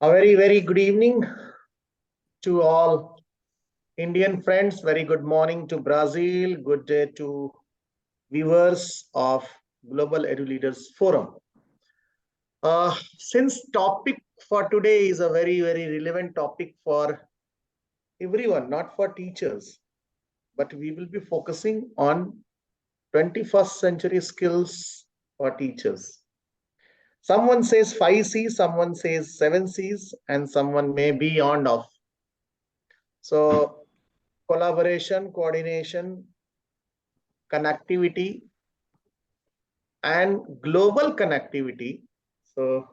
A very good evening to all Indian friends. Very good morning to Brazil. Good day to viewers of Global Edu Leaders Forum. Since topic for today is a very relevant topic for everyone, not for teachers, but we will be focusing on 21st century skills for teachers. Someone says 5 C's, someone says 7 C's, and someone may be beyond of. So collaboration, coordination, connectivity, and global connectivity. So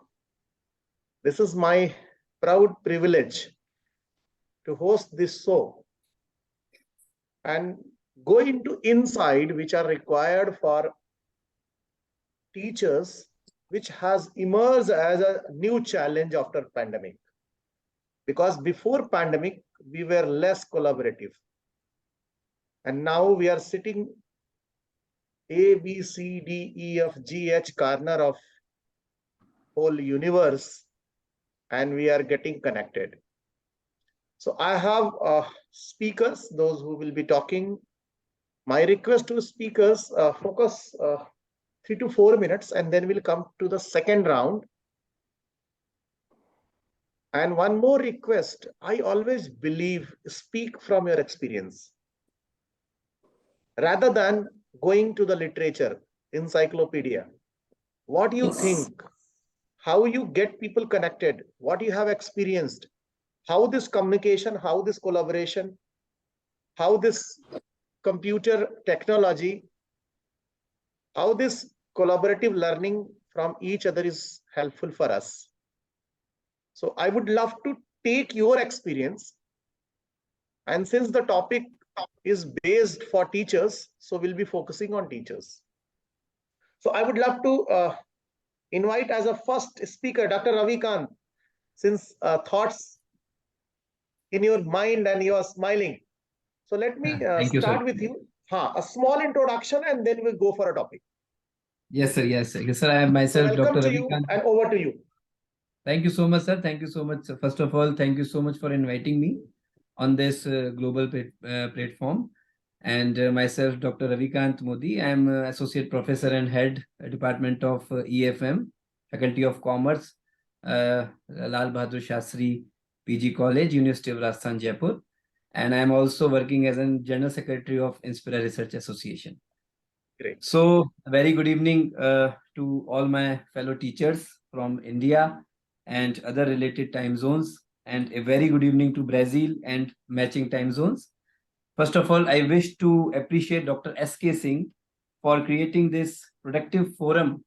this is my proud privilege to host this show and go into insight which are required for teachers, which has emerged as a new challenge after pandemic. Because before pandemic, we were less collaborative. And now we are sitting A, B, C, D, E, F, G, H corner of whole universe, and we are getting connected. So I have speakers, those who will be talking. My request to speakers, focus 3 to 4 minutes, and then we'll come to the second round. And one more request, I always believe speak from your experience rather than going to the literature, encyclopedia. What you think, how you get people connected, what you have experienced, how this communication, how this collaboration, how this computer technology, how this collaborative learning from each other is helpful for us. So I would love to take your experience. And since the topic is based for teachers, so we'll be focusing on teachers. So I would love to invite as a first speaker, Dr. Ravikant, since thoughts in your mind and you are smiling. So let me start with you. A small introduction and then we'll go for a topic. Yes, sir. Yes, sir. Yes, sir. I am myself, Welcome Dr. to you Ravikant. and over to you. Thank you so much, sir. Thank you so much. First of all, thank you so much for inviting me on this global platform. And myself, Dr. Ravikant Modi. I am Associate Professor and Head Department of EFM, Faculty of Commerce, Lal Bahadur Shastri PG College, University of Rajasthan, Jaipur. And I am also working as a General Secretary of Inspira Research Association. Great. So, a very good evening to all my fellow teachers from India and other related time zones, and a very good evening to Brazil and matching time zones. First of all, I wish to appreciate Dr. S.K. Singh for creating this productive forum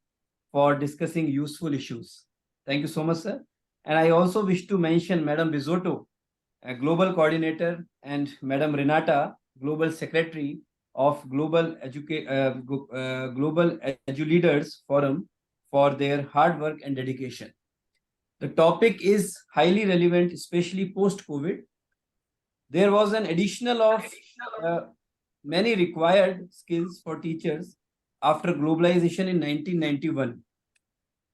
for discussing useful issues. Thank you so much, sir. And I also wish to mention Madam Bizotto, a global coordinator, and Madam Renata, global secretary of Global Edu Leaders Forum for their hard work and dedication. The topic is highly relevant, especially post-COVID. There was an additional of many required skills for teachers after globalization in 1991,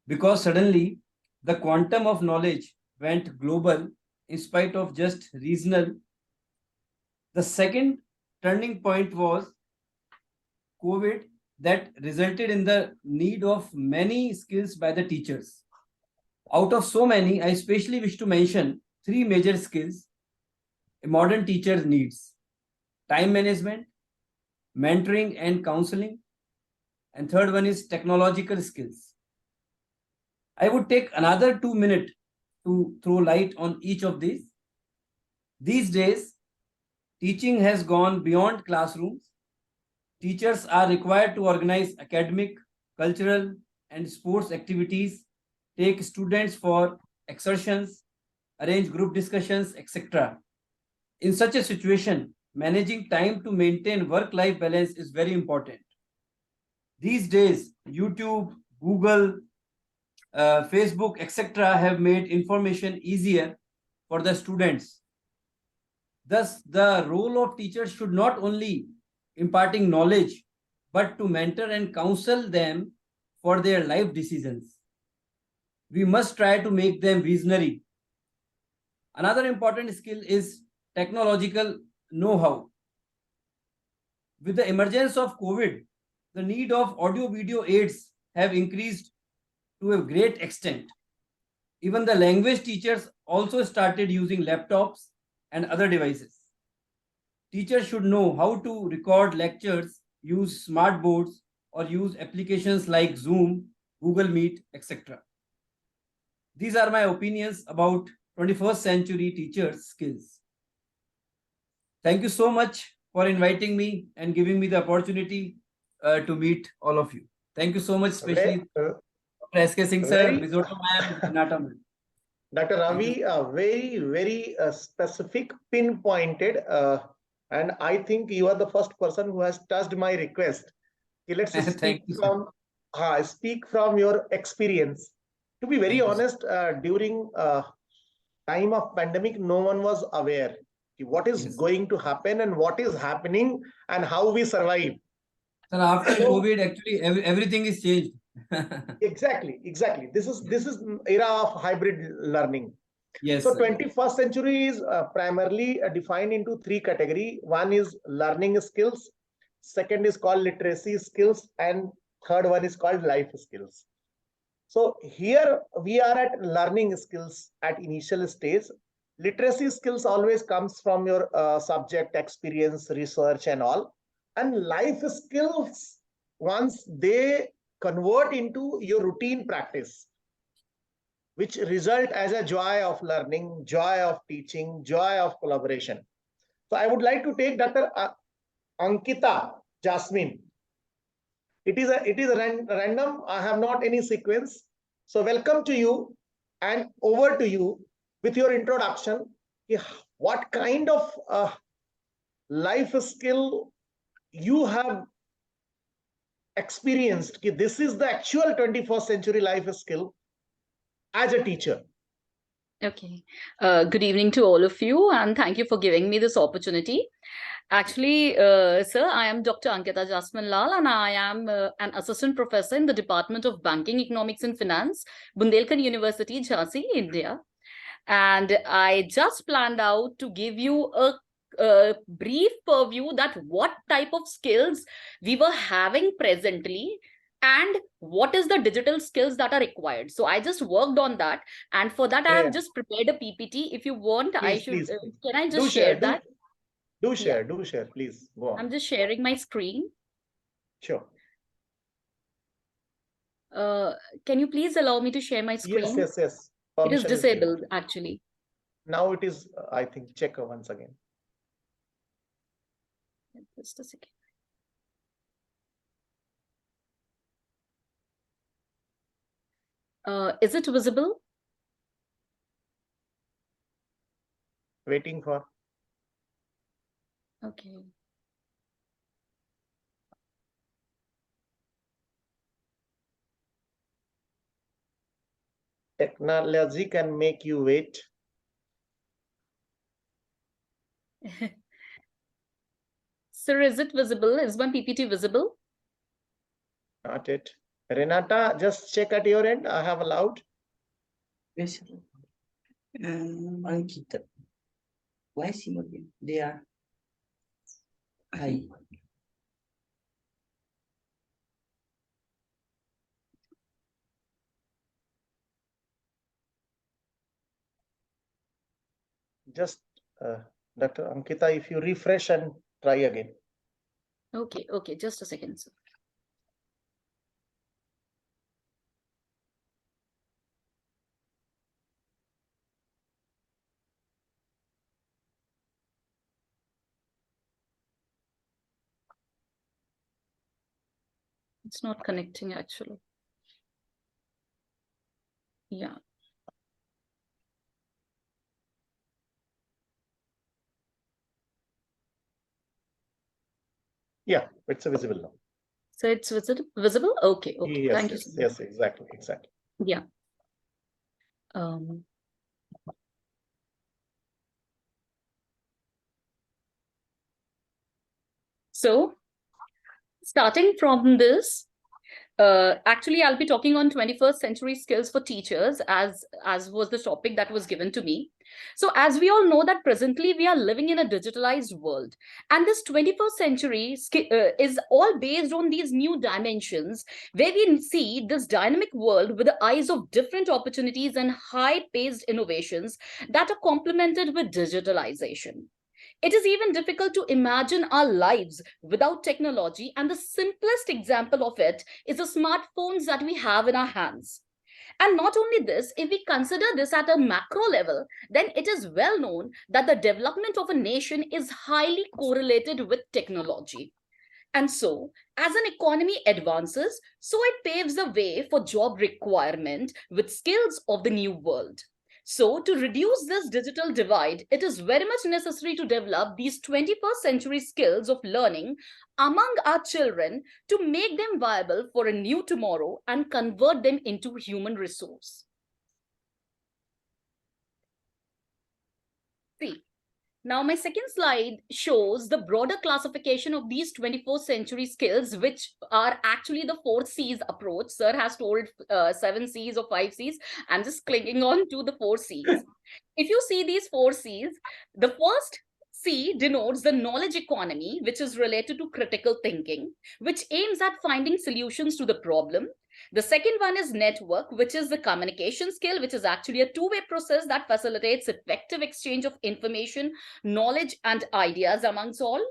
because suddenly the quantum of knowledge went global in spite of just regional. The second turning point was COVID, that resulted in the need of many skills by the teachers. Out of so many, I especially wish to mention 3 major skills a modern teacher needs: time management, mentoring and counseling, and third one is technological skills. I would take another 2 minutes to throw light on each of these. These days, teaching has gone beyond classrooms. Teachers are required to organize academic, cultural, and sports activities, take students for excursions, arrange group discussions, etc. In such a situation, managing time to maintain work-life balance is very important. These days, YouTube, Google, Facebook, etc. have made information easier for the students. Thus, the role of teachers should not only imparting knowledge, but to mentor and counsel them for their life decisions. We must try to make them visionary Another important skill is technological know-how. With the emergence of COVID, the need of audio-video aids have increased to a great extent. Even the language teachers also started using laptops and other devices. Teachers should know how to record lectures, use smart boards, or use applications like Zoom, Google Meet, etc. These are my opinions about 21st century teachers' skills. Thank you so much for inviting me and giving me the opportunity to meet all of you. Thank you so much, especially Dr. S.K. Singh sir, very, Mizoto ma'am, Renata ma'am. Dr. Thank you. Ravi, very specific, pinpointed, and I think you are the first person who has touched my request. Okay, let's Thank you, sir. speak from your experience. To be very Thank you, sir. honest, during time of pandemic, no one was aware what is Yes. going to happen and what is happening and how we survive. Sir, after So- COVID, actually everything is changed. Exactly. This is era of hybrid learning. Yes. So sir. 21st century is primarily defined into three categories. One is learning skills, second is called literacy skills, and third one is called life skills. So here we are at learning skills at initial stage. Literacy skills always comes from your subject experience, research and all. And life skills, once they convert into your routine practice, which result as a joy of learning, joy of teaching, joy of collaboration. So I would like to take Dr. Ankita Jasmine. It is random. I have not any sequence. So welcome to you and over to you with your introduction. What kind of life skill you have experienced? This is the actual 21st century life skill as a teacher. Okay. Good evening to all of you, and thank you for giving me this opportunity. Actually, sir, I am Dr. Ankita Jasmine Lal, and I am an assistant professor in the Department of Banking, Economics and Finance, Bundelkhand University, Jhansi, India. And I just planned out to give you a brief purview that what type of skills we were having presently and what is the digital skills that are required. So I just worked on that, and for that I have just prepared a PPT. If you want, I should can I just share that? Do share, please go on. I'm just sharing my screen. Sure. Can you please allow me to share my screen? Yes. It is Permission disabled given. actually. Now it is, I think, check once again. Just a second. Is it visible? Waiting for. Okay. Technology can make you wait. Sir, is it visible? Is my PPT visible? Not it. Renata, just check at your end. I have allowed. Yes. Ankita. Why is he again? They are. Hi. Just Dr. Ankita, if you refresh and try again. Okay, just a second, sir. It's not connecting actually. Yeah. Yeah, it's visible now. So it's visible? Okay. Yes, Thank you. yes, exactly. Yeah. So starting from this, Actually, I'll be talking on 21st century skills for teachers, as was the topic that was given to me. So as we all know that presently we are living in a digitalized world, and this 21st century is all based on these new dimensions, where we see this dynamic world with the eyes of different opportunities and high-paced innovations that are complemented with digitalization. It is even difficult to imagine our lives without technology, and the simplest example of it is the smartphones that we have in our hands. And not only this, if we consider this at a macro level, then it is well known that the development of a nation is highly correlated with technology. And so, as an economy advances, so it paves the way for job requirement with skills of the new world. So, to reduce this digital divide, it is very much necessary to develop these 21st century skills of learning among our children to make them viable for a new tomorrow and convert them into human resource. See, now my second slide shows the broader classification of these 21st century skills, which are actually the 4 C's approach. Sir has told 7 C's or 5 C's. I'm just clinging on to the 4 C's. If you see these 4 C's, the first C denotes the knowledge economy, which is related to critical thinking, which aims at finding solutions to the problem. The second one is network, which is the communication skill, which is actually a two-way process that facilitates effective exchange of information, knowledge, and ideas amongst all.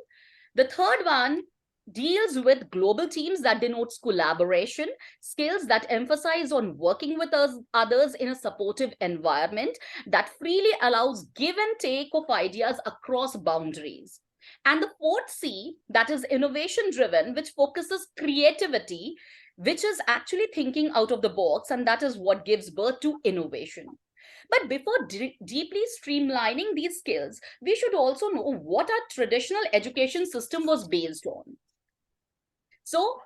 The third one deals with global teams, that denotes collaboration, skills that emphasize on working with others in a supportive environment that freely allows give and take of ideas across boundaries. And the fourth C, that is innovation driven, which focuses creativity, which is actually thinking out of the box, and that is what gives birth to innovation. But before deeply streamlining these skills, we should also know what our traditional education system was based on. So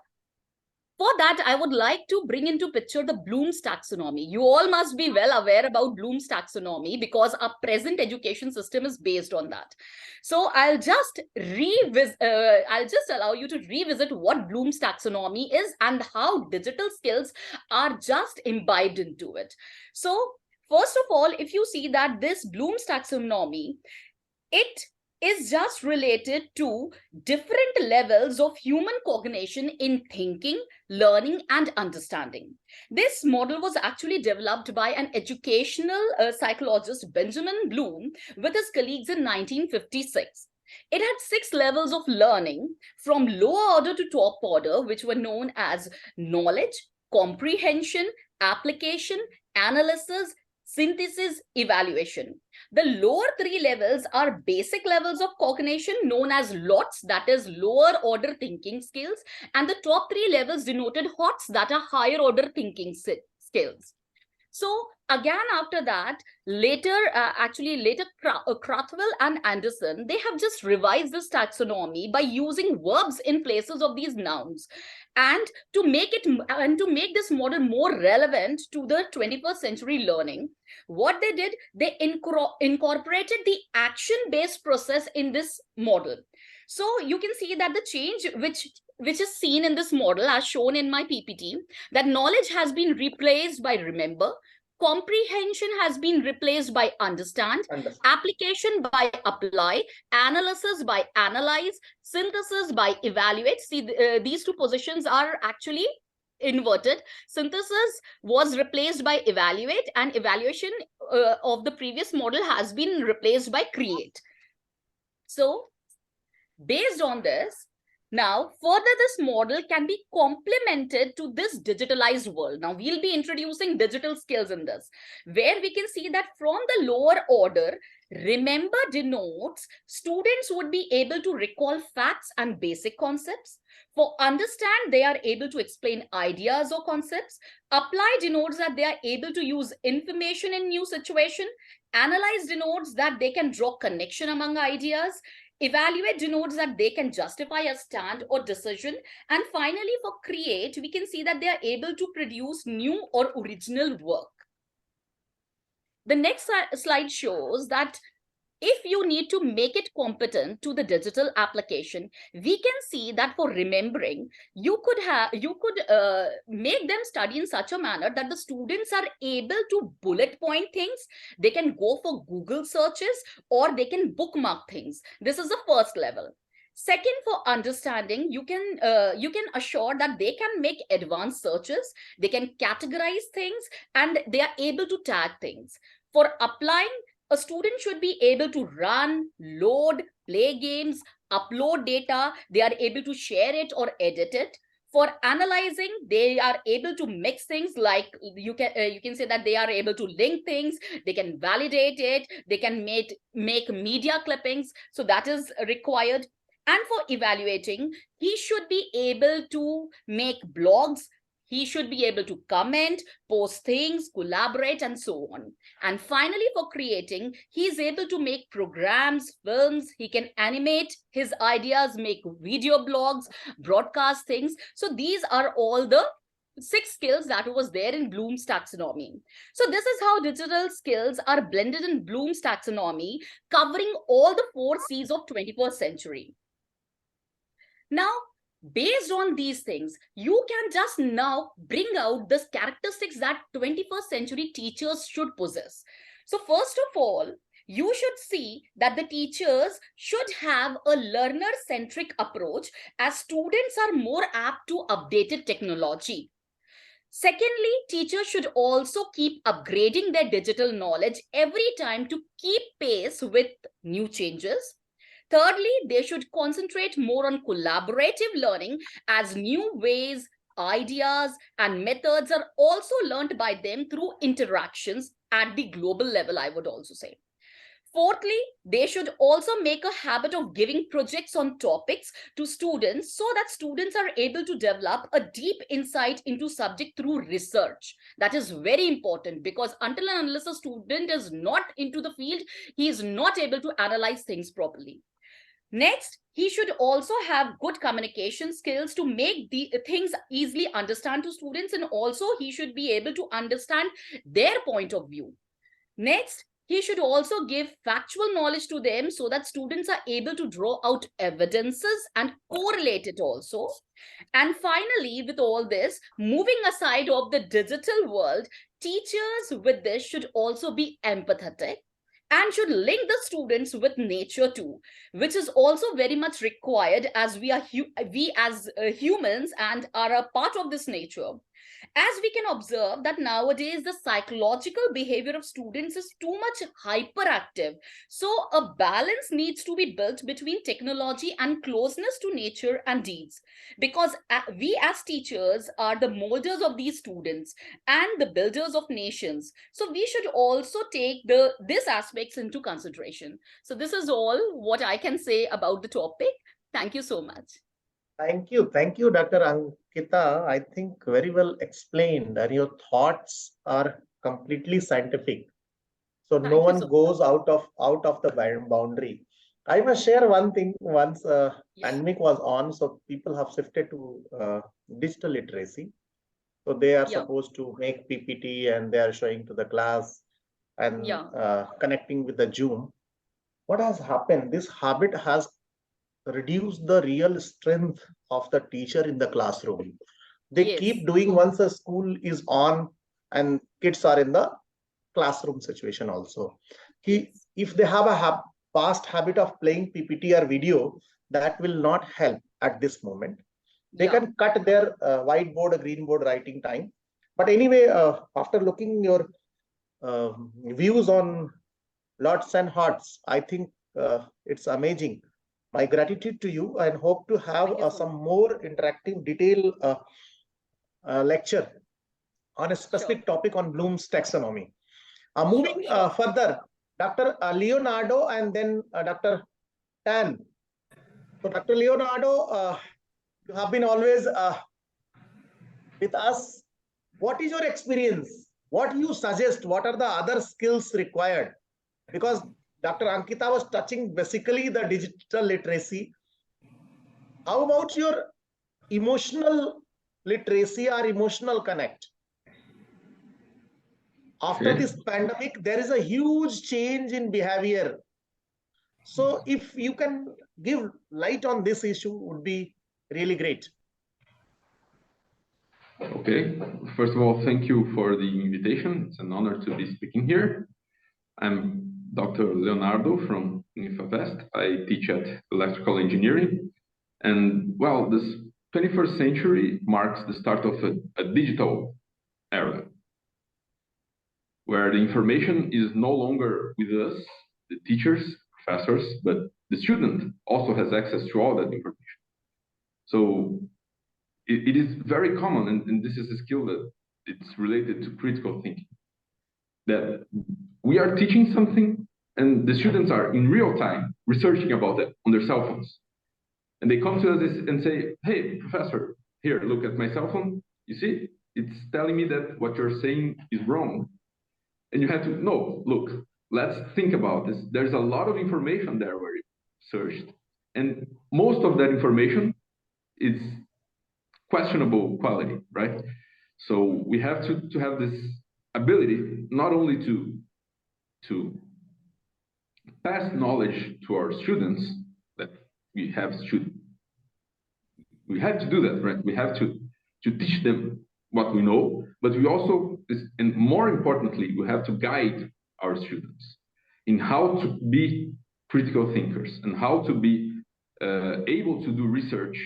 for that, I would like to bring into picture the Bloom's taxonomy. You all must be well aware about Bloom's taxonomy because our present education system is based on that. So I'll just allow you to revisit what Bloom's taxonomy is and how digital skills are just imbibed into it. So first of all, if you see that this Bloom's taxonomy, it is just related to different levels of human cognition in thinking, learning, and understanding. This model was actually developed by an educational psychologist, Benjamin Bloom, with his colleagues in 1956. It had 6 levels of learning from lower order to top order, which were known as knowledge, comprehension, application, analysis, synthesis, evaluation. The lower 3 levels are basic levels of cognition known as LOTS, that is lower order thinking skills, and the top 3 levels denoted HOTS, that are higher order thinking skills. So again, after that, later Krathwohl and Anderson, they have just revised this taxonomy by using verbs in places of these nouns. And to make this model more relevant to the 21st century learning, what they did, they incorporated the action-based process in this model. So you can see that the change which is seen in this model as shown in my PPT, that knowledge has been replaced by remember, comprehension has been replaced by understand, application by apply, analysis by analyze, synthesis by evaluate. See, these two positions are actually inverted. Synthesis was replaced by evaluate, and evaluation of the previous model has been replaced by create. So based on this, now, further, this model can be complemented to this digitalized world. Now, we'll be introducing digital skills in this, where we can see that from the lower order, remember denotes students would be able to recall facts and basic concepts. For understand, they are able to explain ideas or concepts. Apply denotes that they are able to use information in new situation. Analyze denotes that they can draw connection among ideas. Evaluate denotes that they can justify a stand or decision. And finally, for create, we can see that they are able to produce new or original work. The next slide shows that if you need to make it competent to the digital application, we can see that for remembering, you could make them study in such a manner that the students are able to bullet point things. They can go for Google searches, or they can bookmark things. This is the first level. Second, for understanding, you can assure that they can make advanced searches, they can categorize things, and they are able to tag things. For applying, a student should be able to run, load, play games, upload data. They are able to share it or edit it. For analyzing, they are able to mix things, like you can say that they are able to link things, they can validate it, they can make media clippings. So that is required. And for evaluating, he should be able to make blogs, he should be able to comment, post things, collaborate, and so on. And finally, for creating, he is able to make programs, films, he can animate his ideas, make video blogs, broadcast things. So these are all the 6 skills that was there in Bloom's taxonomy. So this is how digital skills are blended in Bloom's taxonomy, covering all the 4 C's of 21st century. Now, based on these things, you can just now bring out the characteristics that 21st century teachers should possess. So first of all, you should see that the teachers should have a learner-centric approach, as students are more apt to updated technology. Secondly, teachers should also keep upgrading their digital knowledge every time to keep pace with new changes. Thirdly, they should concentrate more on collaborative learning, as new ways, ideas, and methods are also learned by them through interactions at the global level, I would also say. Fourthly, they should also make a habit of giving projects on topics to students, so that students are able to develop a deep insight into subject through research. That is very important, because until and unless a student is not into the field, he is not able to analyze things properly. Next, he should also have good communication skills to make the things easily understand to students, and also he should be able to understand their point of view. Next, he should also give factual knowledge to them, so that students are able to draw out evidences and correlate it also. And finally, with all this, moving aside of the digital world, teachers with this should also be empathetic and should link the students with nature too, which is also very much required, as we as humans and are a part of this nature. As we can observe that nowadays the psychological behavior of students is too much hyperactive. So a balance needs to be built between technology and closeness to nature and deeds, because we as teachers are the molders of these students and the builders of nations. So we should also take these aspects into consideration. So this is all what I can say about the topic. Thank you so much. Thank you, Dr. Ankita. I think very well explained, and your thoughts are completely scientific. So Thank no you one so goes out of the boundary. I must share one thing. Once pandemic was on, so people have shifted to digital literacy. So they are Yeah. supposed to make PPT, and they are showing to the class and Yeah. connecting with the Zoom. What has happened? This habit has reduce the real strength of the teacher in the classroom. They Yes. keep doing once the school is on and kids are in the classroom situation also. If they have a past habit of playing PPT or video, that will not help at this moment. They Yeah. can cut their whiteboard or green board writing time. But anyway, after looking your views on lots and hearts, I think it's amazing. My gratitude to you, and hope to have Thank you so some more interactive detailed lecture on a specific topic on Bloom's taxonomy. Moving Sure. further, Dr. Leonardo and then Dr. Tan. So Dr. Leonardo, you have been always with us. What is your experience? What you suggest? What are the other skills required? Because Dr. Ankita was touching basically the digital literacy. How about your emotional literacy or emotional connect? After Okay. this pandemic, there is a huge change in behavior. So if you can give light on this issue, would be really great. Okay, first of all, thank you for the invitation. It's an honor to be speaking here. I'm Dr. Leonardo from UniFaVest. I teach at electrical engineering. And well, this 21st century marks the start of a digital era, where the information is no longer with us, the teachers, professors, but the student also has access to all that information. So it is very common, and this is a skill that it's related to critical thinking, that we are teaching something and the students are in real time researching about it on their cell phones. And they come to us and say, hey, professor, here, look at my cell phone. You see, it's telling me that what you're saying is wrong. And you have to, no, look, let's think about this. There's a lot of information there where you searched. And most of that information is questionable quality, right? So we have to have this ability not only to pass knowledge to our students, that we have to do that, right? We have to teach them what we know, but we also, and more importantly, we have to guide our students in how to be critical thinkers and how to be able to do research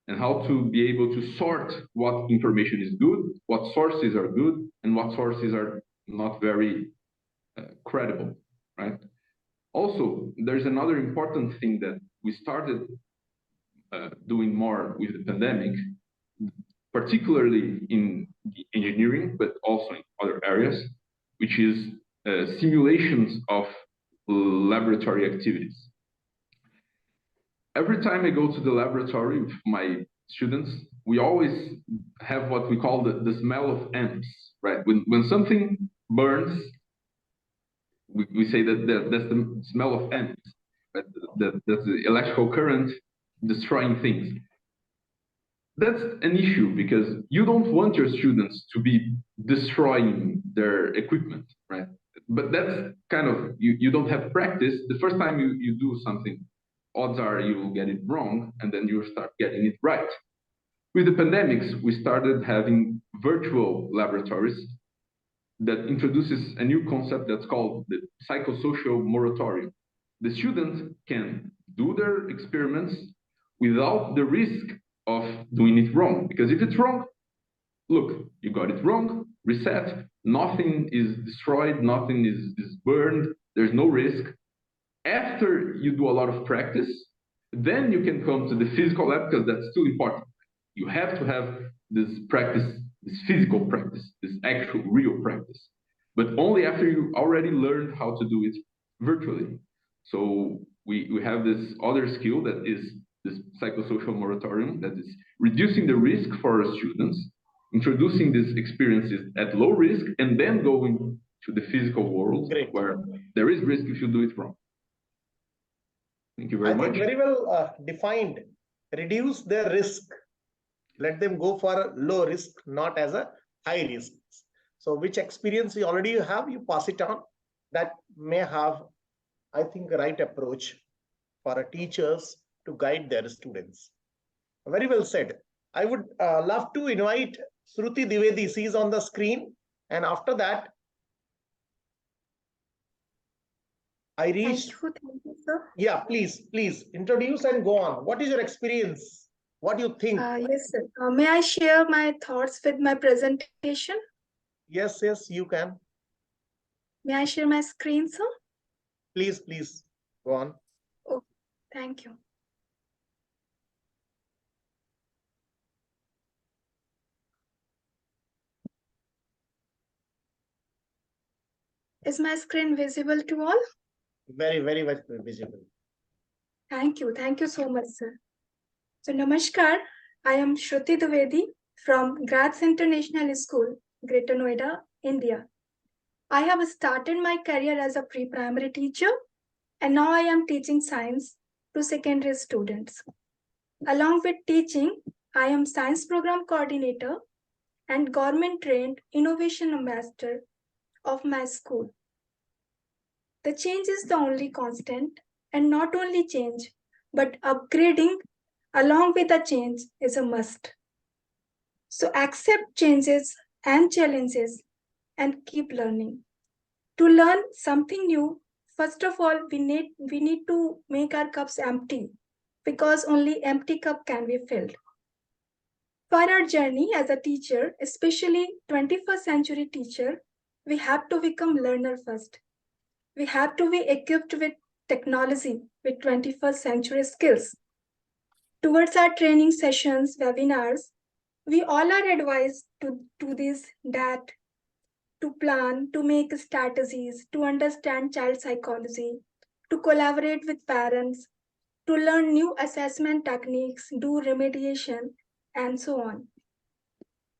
and how to be able to sort what information is good, what sources are good, and what sources are not very credible, right? Also, there's another important thing that we started doing more with the pandemic, particularly in the engineering, but also in other areas, which is simulations of laboratory activities. Every time I go to the laboratory with my students, we always have what we call the smell of ants, right? When something burns, we say that that's the smell of ants, right? That's the electrical current destroying things. That's an issue because you don't want your students to be destroying their equipment, right? But that's kind of, you don't have practice. The first time you do something, odds are you will get it wrong, and then you start getting it right. With the pandemics, we started having virtual laboratories that introduces a new concept that's called the psychosocial moratorium. The student can do their experiments without the risk of doing it wrong. Because if it's wrong, look, you got it wrong, reset, nothing is destroyed, nothing is burned, there's no risk. After you do a lot of practice, then you can come to the physical lab, because that's still important. You have to have this practice, this physical practice, this actual real practice, but only after you already learned how to do it virtually. So we have this other skill that is this psychosocial moratorium, that is reducing the risk for our students, introducing these experiences at low risk, and then going to the physical world. Great. Where there is risk if you do it wrong. Thank you very much. I think very well defined. Reduce their risk. Let them go for low risk, not as a high risk. So which experience you already have, you pass it on. That may have, I think, a right approach for teachers to guide their students. Very well said. I would love to invite Shruti Dwivedi. She is on the screen. And after that, I reached. Thank you, sir. Yeah, please introduce and go on. What is your experience? What do you think? Yes, sir. May I share my thoughts with my presentation? Yes, you can. May I share my screen, sir? Please, go on. Oh, thank you. Is my screen visible to all? Very, very much visible. Thank you so much, sir. So, Namaskar, I am Shruti Dwivedi from Graz International School, Greater Noida, India. I have started my career as a pre-primary teacher, and now I am teaching science to secondary students. Along with teaching, I am science program coordinator and government-trained innovation ambassador of my school. The change is the only constant, And not only change, but upgrading along with the change is a must. So accept changes and challenges and keep learning. To learn something new, first of all, we need to make our cups empty because only empty cup can be filled. For our journey as a teacher, especially 21st century teacher, we have to become learner first. We have to be equipped with technology, with 21st century skills. Towards our training sessions, webinars, we all are advised to do this, that, to plan, to make strategies, to understand child psychology, to collaborate with parents, to learn new assessment techniques, do remediation, and so on.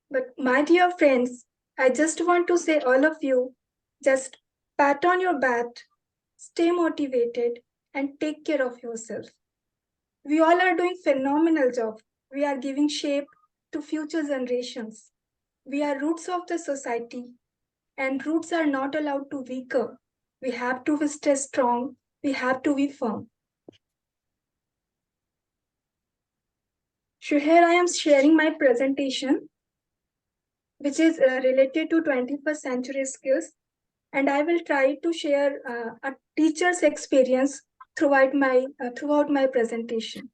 But my dear friends, I just want to say all of you, just pat on your back, stay motivated, and take care of yourself. We all are doing phenomenal job. We are giving shape to future generations. We are roots of the society, and roots are not allowed to weaker. We have to stay strong. We have to be firm. So here I am sharing my presentation, which is related to 21st century skills. And I will try to share a teacher's experience throughout my presentation.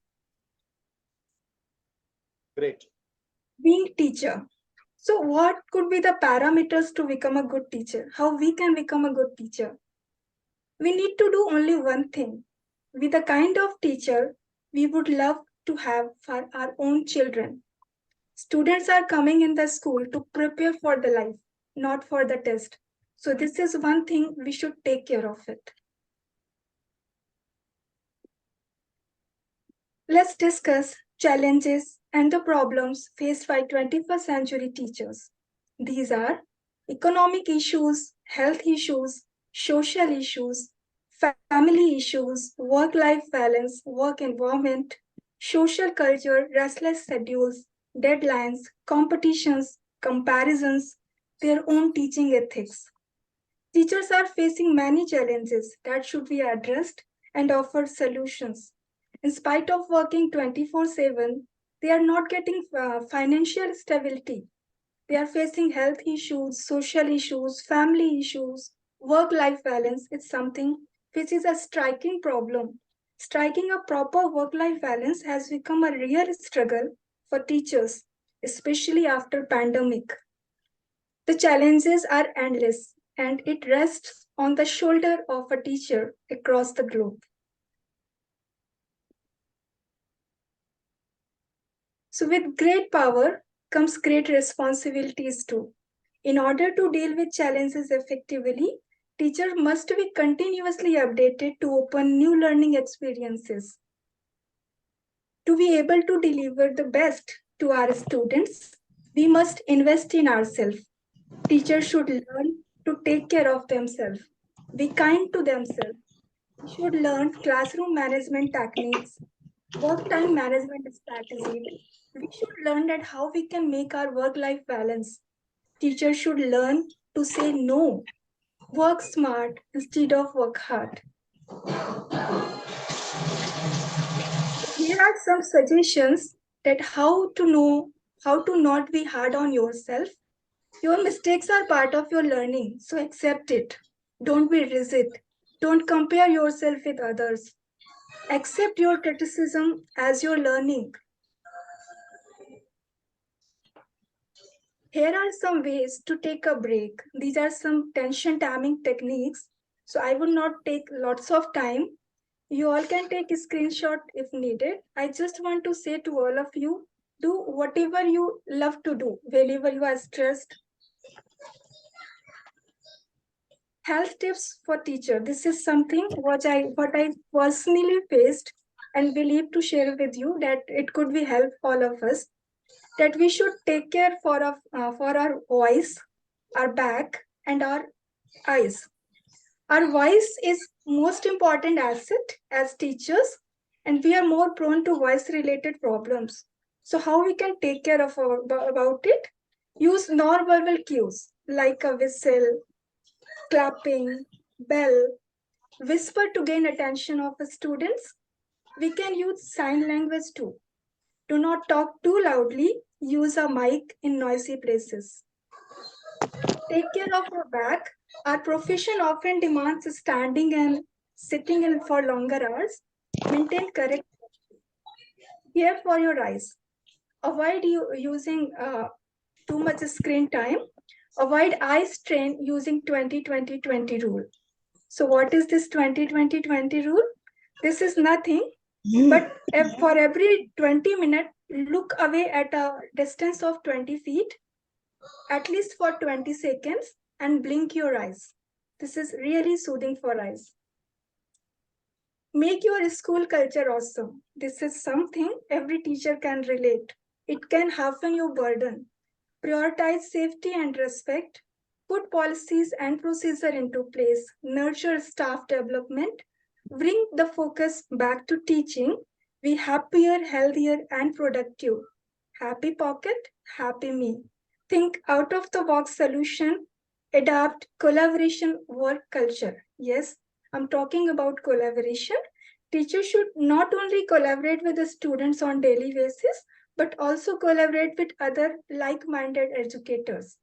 Great. Being teacher. So what could be the parameters to become a good teacher? How we can become a good teacher? We need to do only one thing. Be the kind of teacher we would love to have for our own children. Students are coming in the school to prepare for the life, not for the test. So this is one thing we should take care of it. Let's discuss challenges and the problems faced by 21st century teachers. These are economic issues, health issues, social issues, family issues, work-life balance, work environment, social culture, restless schedules, deadlines, competitions, comparisons, their own teaching ethics. Teachers are facing many challenges that should be addressed and offer solutions. In spite of working 24/7, they are not getting financial stability. They are facing health issues, social issues, family issues, work-life balance. It's something which is a striking problem. Striking a proper work-life balance has become a real struggle for teachers, especially after pandemic. The challenges are endless, and it rests on the shoulder of a teacher across the globe. So with great power comes great responsibilities too. In order to deal with challenges effectively, teachers must be continuously updated to open new learning experiences. To be able to deliver the best to our students, we must invest in ourselves. Teachers should learn to take care of themselves, be kind to themselves. We should learn classroom management techniques, work time management strategies. We should learn that how we can make our work-life balance. Teachers should learn to say no, work smart instead of work hard. Here are some suggestions that how to not be hard on yourself. Your mistakes are part of your learning, so accept it. Don't be rigid. Don't compare yourself with others. Accept your criticism as your learning. Here are some ways to take a break. These are some tension taming techniques. So I will not take lots of time. You all can take a screenshot if needed. I just want to say to all of you, do whatever you love to do, whenever you are stressed. Health tips for teacher. This is something what I personally faced and believe to share with you that it could be help all of us. That we should take care for our voice, our back, and our eyes. Our voice is most important asset as teachers, and we are more prone to voice-related problems. So how we can take care of about it? Use non-verbal cues like a whistle, clapping, bell, whisper to gain attention of the students. We can use sign language too. Do not talk too loudly. Use a mic in noisy places. Take care of your back. Our profession often demands standing and sitting in for longer hours. Maintain correct care for your eyes. Avoid using too much screen time. Avoid eye strain using 20-20-20 rule. So what is this 20-20-20 rule? This is nothing, but for every 20 minutes, look away at a distance of 20 feet, at least for 20 seconds, and blink your eyes. This is really soothing for eyes. Make your school culture awesome. This is something every teacher can relate. It can hasten your burden. Prioritize safety and respect. Put policies and procedure into place. Nurture staff development. Bring the focus back to teaching. Be happier, healthier, and productive. Happy pocket, happy me. Think out of the box solution. Adapt collaboration work culture. Yes, I'm talking about collaboration. Teachers should not only collaborate with the students on daily basis, but also collaborate with other like-minded educators.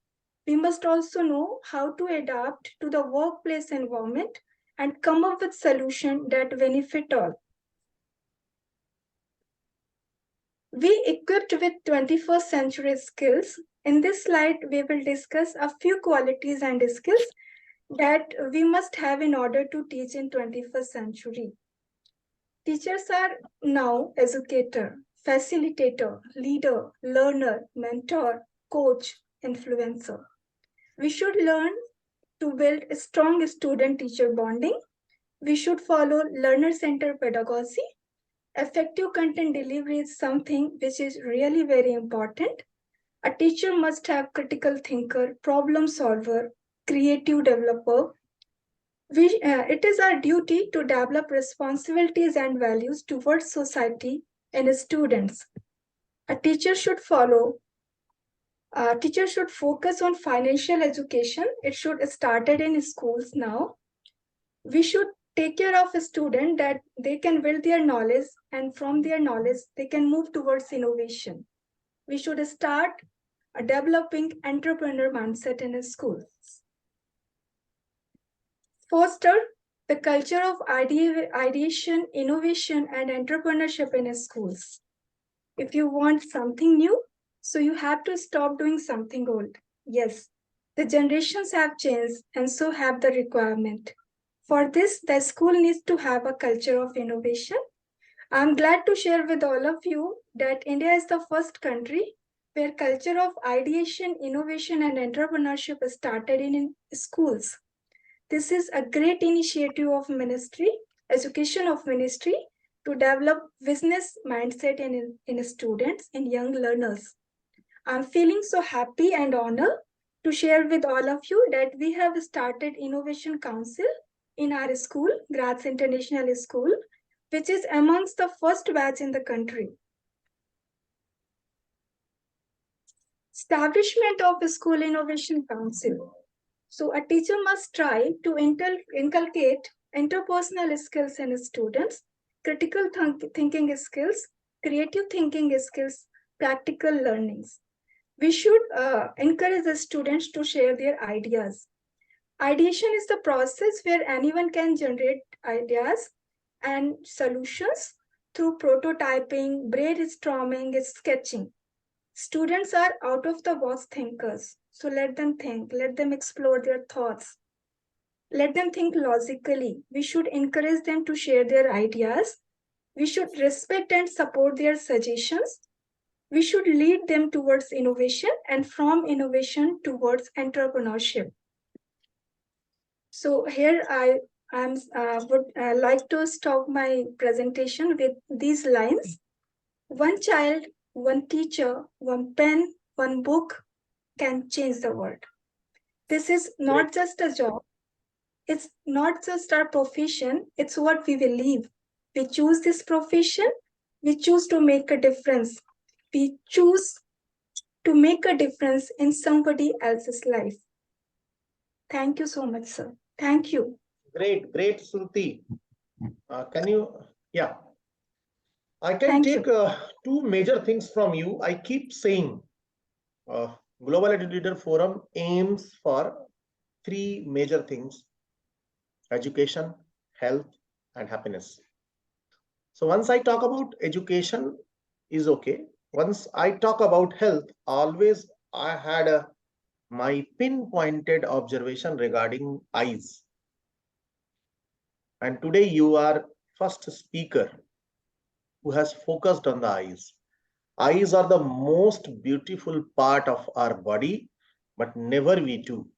We must also know how to adapt to the workplace environment and come up with solutions that benefit all. We equipped with 21st century skills. In this slide, we will discuss a few qualities and skills that we must have in order to teach in 21st century. Teachers are now educator, facilitator, leader, learner, mentor, coach, influencer. We should learn to build a strong student-teacher bonding. We should follow learner-centered pedagogy. Effective content delivery is something which is really very important. A teacher must have critical thinker, problem solver, creative developer. It is our duty to develop responsibilities and values towards society and students. A teacher should focus on financial education. It should started in schools now. We should take care of a student that they can build their knowledge, and from their knowledge, they can move towards innovation. We should start developing entrepreneur mindset in schools. Foster the culture of ideation, innovation, and entrepreneurship in schools. If you want something new, so you have to stop doing something old. Yes, the generations have changed and so have the requirement. For this, the school needs to have a culture of innovation. I'm glad to share with all of you that India is the first country where culture of ideation, innovation, and entrepreneurship is started in schools. This is a great initiative of ministry, education of ministry, to develop business mindset in students and young learners. I'm feeling so happy and honored to share with all of you that we have started Innovation Council in our school, Graz International School, which is amongst the first batch in the country. Establishment of a School Innovation Council. So a teacher must try to inculcate interpersonal skills in students, critical thinking skills, creative thinking skills, practical learnings. We should encourage the students to share their ideas. Ideation is the process where anyone can generate ideas and solutions through prototyping, brainstorming, sketching. Students are out-of-the-box thinkers. So let them think, let them explore their thoughts. Let them think logically. We should encourage them to share their ideas. We should respect and support their suggestions. We should lead them towards innovation and from innovation towards entrepreneurship. So here I would like to stop my presentation with these lines. One child, one teacher, one pen, one book can change the world. This is not just a job. It's not just our profession. It's what we believe. We choose this profession. We choose to make a difference. We choose to make a difference in somebody else's life. Thank you so much, sir. Thank you. Great, great, Shruti. Can you, yeah. I can Thank take two major things from you. I keep saying Global Educator Forum aims for three major things: education, health, and happiness. So once I talk about education is okay. Once I talk about health, always I had my pinpointed observation regarding eyes. And today you are first speaker who has focused on the eyes. Eyes are the most beautiful part of our body, but never we do.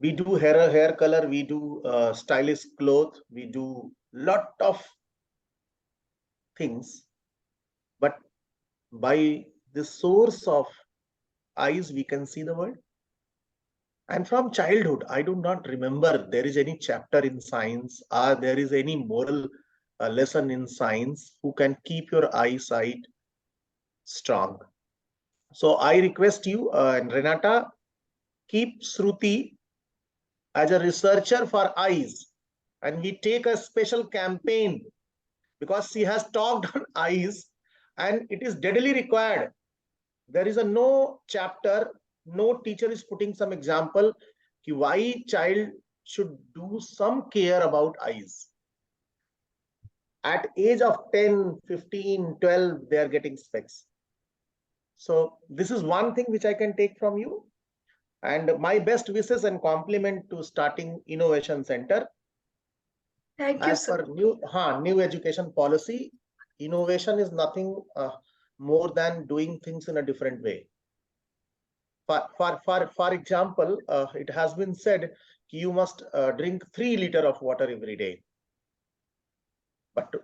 We do hair color, we do stylish clothes, we do lot of things, but by the source of eyes we can see the world. And from childhood, I do not remember there is any chapter in science or there is any moral lesson in science who can keep your eyesight strong. So I request you and Renata, keep Shruti as a researcher for eyes, and we take a special campaign because she has talked on eyes and it is deadly required. There is a no chapter, no teacher is putting some example why child should do some care about eyes. At age of 10, 15, 12, they are getting specs. So this is one thing which I can take from you. And my best wishes and compliment to starting Innovation Center. Thank you, As sir. per new education policy, innovation is nothing more than doing things in a different way. For example, it has been said you must drink 3 liters of water every day. But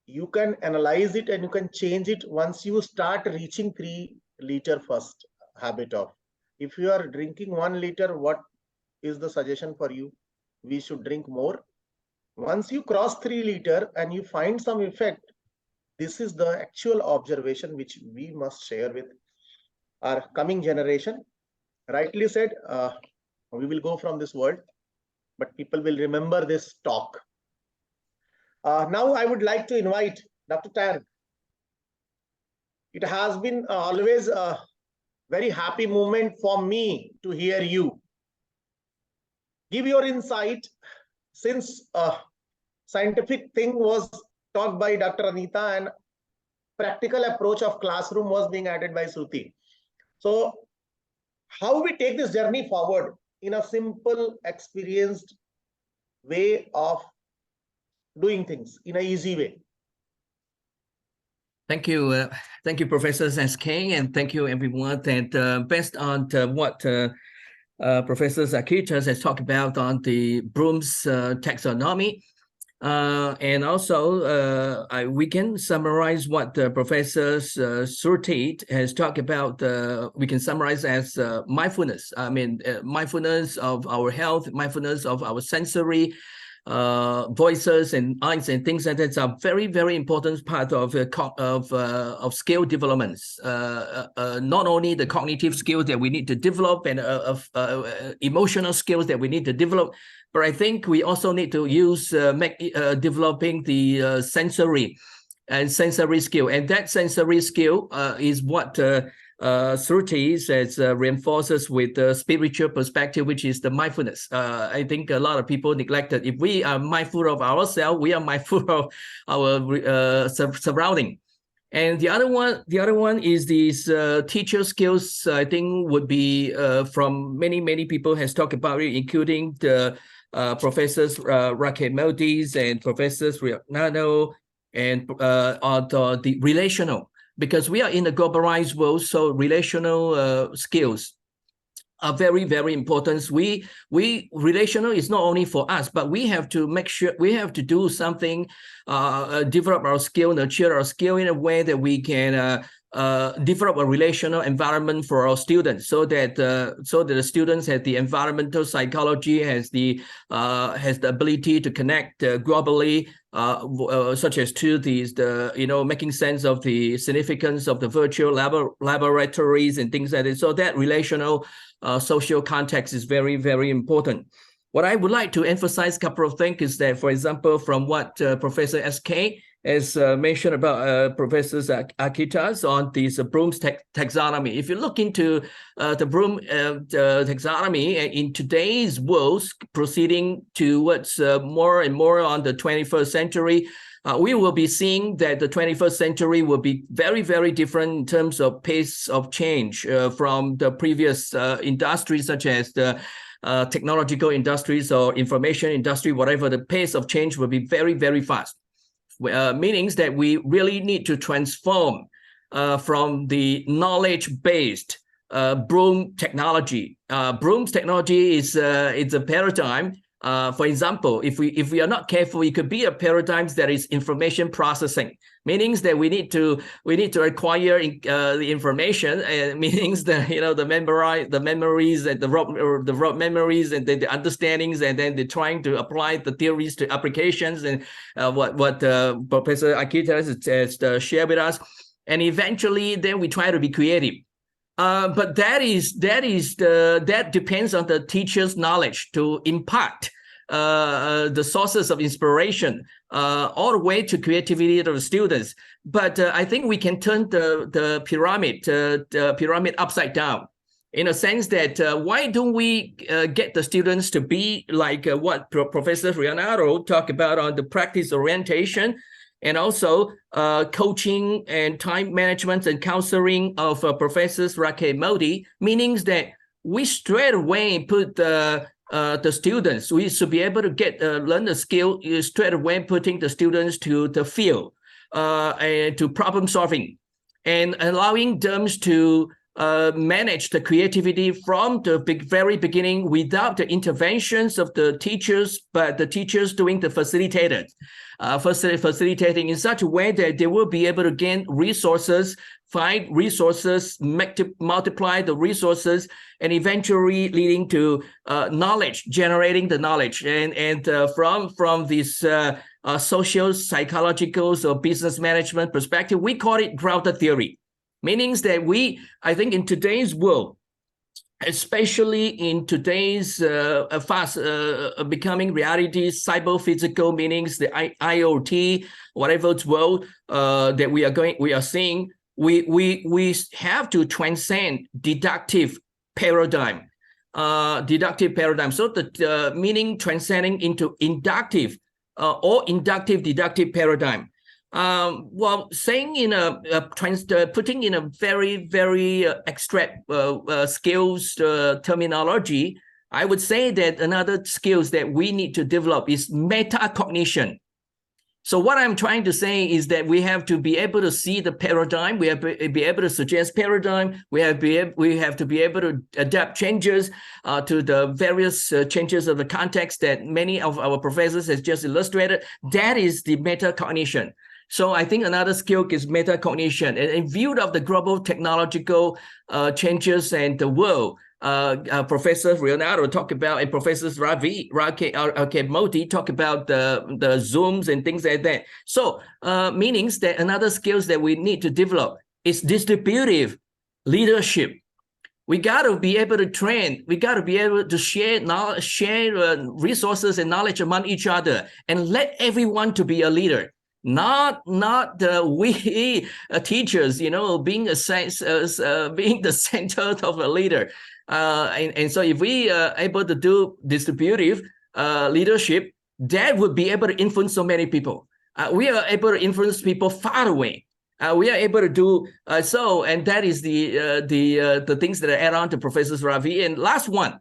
you can analyze it and you can change it once you start reaching 3 liters first habit of. If you are drinking 1 liter, what is the suggestion for you? We should drink more. Once you cross 3 liters and you find some effect, this is the actual observation which we must share with our coming generation. Rightly said, we will go from this world, but people will remember this talk. Now I would like to invite Dr. Tarek. It has been always a very happy moment for me to hear you. Give your insight, since scientific thing was taught by Dr. Anita and practical approach of classroom was being added by Shruti. So how we take this journey forward in a simple, experienced way of doing things in an easy way. Thank you, Professor SK, and thank you everyone. And based on what Professor Zakitas has talked about on the Bloom's taxonomy, and also we can summarize what Professor Shruti has talked about. We can summarize as mindfulness. I mean, mindfulness of our health, mindfulness of our sensory voices and eyes and things like that are very, very important part of skill developments. Not only the cognitive skills that we need to develop and emotional skills that we need to develop, but I think we also need to use developing the sensory skill, and that sensory skill is what Shruti says reinforces with the spiritual perspective, which is the mindfulness. I think a lot of people neglect it. If we are mindful of ourselves, we are mindful of our surrounding. And the other one is these teacher skills. I think would be from many people has talked about it, including the Professors Rakesh Modi and Professors Riagnano, and on the relational. Because we are in a globalized world, so relational skills are very, very important. Relational is not only for us, but we have to make sure we have to do something, develop our skill, nurture our skill in a way that we can develop a relational environment for our students, so that the students have the environmental psychology, has the ability to connect globally, such as to making sense of the significance of the virtual laboratories and things like that. So that relational social context is very, very important. What I would like to emphasize a couple of things is that, for example, from what Professor SK has mentioned about Professor Akitas on this Bloom's taxonomy. If you look into the Bloom taxonomy in today's world, proceeding towards more and more on the 21st century, we will be seeing that the 21st century will be very, very different in terms of pace of change from the previous industries, such as the technological industries or information industry. Whatever, the pace of change will be very, very fast. Meanings that we really need to transform from the knowledge-based Bloom technology. Bloom's technology is it's a paradigm. For example, if we are not careful, it could be a paradigm that is information processing. Meanings that we need to acquire the information, and meanings that the memories and the rote memories and the understandings, and then they're trying to apply the theories to applications, and what Professor Akita has shared with us, and eventually then we try to be creative. But that depends on the teacher's knowledge to impart the sources of inspiration all the way to creativity of the students. But I think we can turn the pyramid upside down, in a sense that why don't we get the students to be like what Professor Leonardo talked about on the practice orientation, and also coaching and time management and counseling of Professors Rakesh Modi, meaning that we straight away put the students, we should be able to learn the skill straight away, putting the students to the field and to problem solving, and allowing them to manage the creativity from the very beginning without the interventions of the teachers, but the teachers doing the facilitating in such a way that they will be able to gain resources, find resources, multiply the resources, and eventually leading to knowledge, generating the knowledge. And from this social, psychological, or business management perspective, we call it grounded theory. Meanings that I think in today's world, especially in today's fast becoming reality, cyber-physical, meanings the IoT, whatever it's world that we are seeing, we have to transcend deductive paradigm. So the meaning transcending into inductive or inductive deductive paradigm. Well, saying in putting in a very, very abstract skills terminology, I would say that another skills that we need to develop is metacognition. So what I'm trying to say is that we have to be able to see the paradigm. We have to be able to suggest paradigm. We have to be able to adapt changes to the various changes of the context that many of our professors has just illustrated. That is the metacognition. So I think another skill is metacognition. And in view of the global technological changes and the world, Professor Leonardo talked about, and Professor Rakesh Modi talk about the Zooms and things like that. So meanings that another skills that we need to develop is distributive leadership. We got to be able to train. We got to be able to share resources and knowledge among each other, and let everyone to be a leader. Not we teachers, being being the center of a leader. And so if we are able to do distributive leadership, that would be able to influence so many people. We are able to influence people far away. We are able to do so, and that is the things that I add on to Professor Ravi. And last one,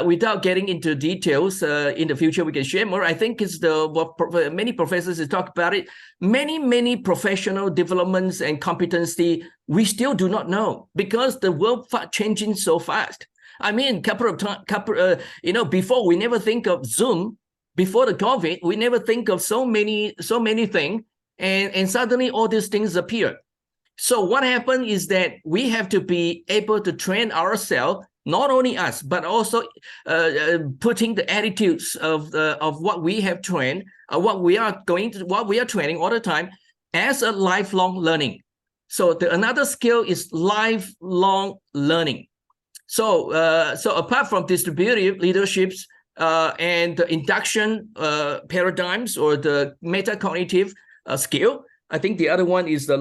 without getting into details, in the future we can share more. I think it's what many professors have talked about it. Many professional developments and competency we still do not know, because the world changing so fast. I mean, before we never think of Zoom. Before the COVID, we never think of so many things, and suddenly all these things appear. So what happened is that we have to be able to train ourselves. Not only us, but also putting the attitudes of what we have trained, what we are training all the time as a lifelong learning. So another skill is lifelong learning. So apart from distributive leaderships, and the induction paradigms or the metacognitive skill. I think the other one is the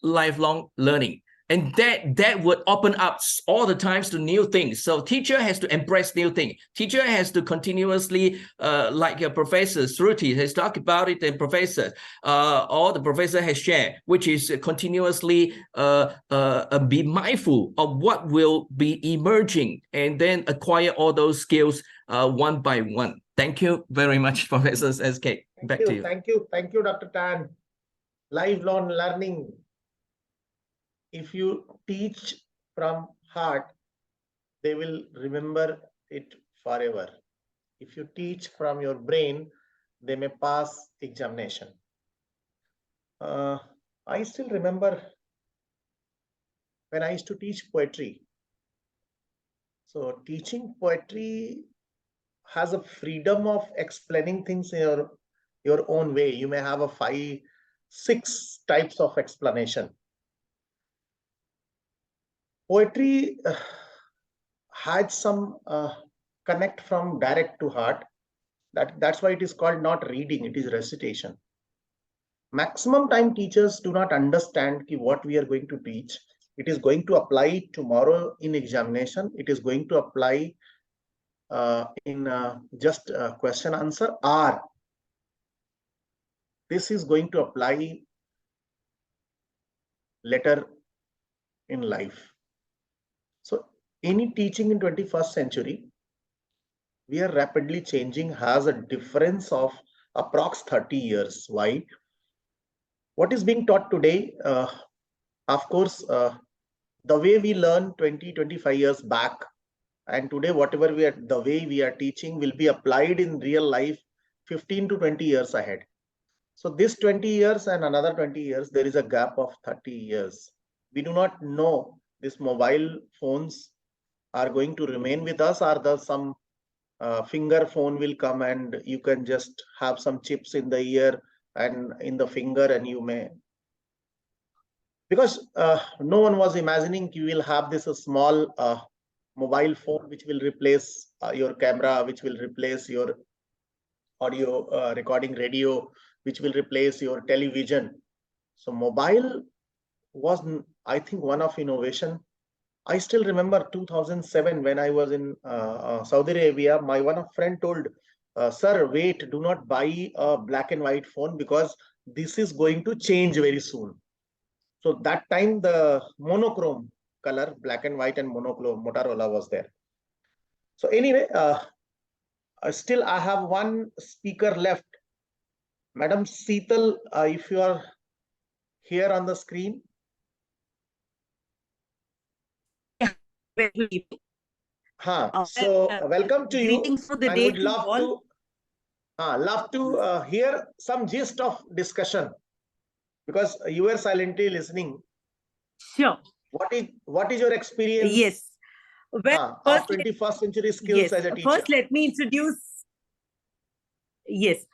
lifelong learning. And that would open up all the times to new things. So teacher has to embrace new things. Teacher has to continuously, like Professor Shruti has talked about it, and Professor, all the professor has shared, which is continuously be mindful of what will be emerging and then acquire all those skills one by one. Thank you very much, Professor SK. Back to you. Thank you, Dr. Tan. Lifelong learning. If you teach from heart, they will remember it forever. If you teach from your brain, they may pass examination. I still remember when I used to teach poetry. So teaching poetry has a freedom of explaining things in your own way. You may have a 5, 6 types of explanation. Poetry had some connect from direct to heart. That's why it is called not reading, it is recitation. Maximum time teachers do not understand what we are going to teach. It is going to apply tomorrow in examination. It is going to apply in just question answer, or this is going to apply later in life. So any teaching in 21st century, we are rapidly changing, has a difference of approx 30 years. Why? What is being taught today, of course, the way we learned 20, 25 years back, and today whatever the way we are teaching will be applied in real life 15 to 20 years ahead. So this 20 years and another 20 years, there is a gap of 30 years. We do not know these mobile phones are going to remain with us, or some finger phone will come and you can just have some chips in the ear and in the finger, and you may, because no one was imagining you will have this small mobile phone which will replace your camera, which will replace your audio recording radio, which will replace your television. So mobile was, I think, one of innovation. I still remember 2007 when I was in Saudi Arabia. My one friend told, "Sir, wait, do not buy a black and white phone because this is going to change very soon." So that time the monochrome color, black and white and monochrome Motorola was there. So anyway, still I have one speaker left. Madam Seetal, if you are here on the screen. So welcome to you. I would love to hear some gist of discussion, because you were silently listening. Sure. What is your experience? Yes. Well, of 21st century skills as a teacher? First, let me introduce. Yes.